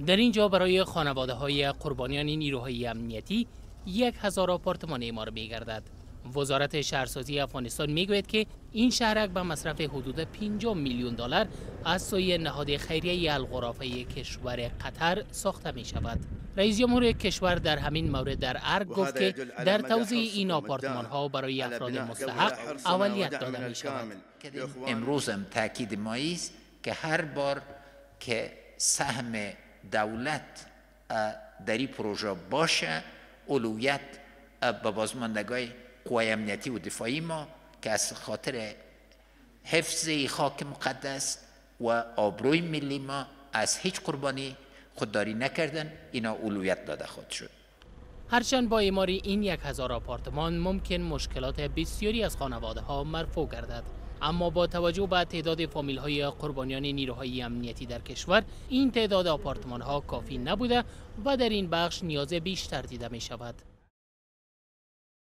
در اینجا برای خانواده‌های قربانیان نیروهای امنیتی 1000 آپارتمان اعمار می‌گردد. وزارت شهرسازی افغانستان میگوید که این شهرک به مصرف حدود 50 میلیون دلار از سوی نهاد خیریه الغرفای کشور قطر ساخته می شود. رئیس جمهور کشور در همین مورد در ارگ گفت که در توزیع این آپارتمان ها برای افراد مستحق اولیت داده می شود. امروز هم تاکید ما است که هر بار که سهم دولت در این پروژه باشه، اولویت به بازماندگان قوای امنیتی و دفاعی ما که از خاطر حفظ خاک مقدس و آبروی ملی ما از هیچ قربانی خودداری نکردن، اینا اولویت داده خود شد. هرچند با اعمار این 1000 آپارتمان ممکن مشکلات بسیاری از خانواده ها مرفوع گردد، اما با توجه به تعداد فامیل های قربانیان نیروهای امنیتی در کشور، این تعداد آپارتمان ها کافی نبوده و در این بخش نیاز بیشتر دیده می شود.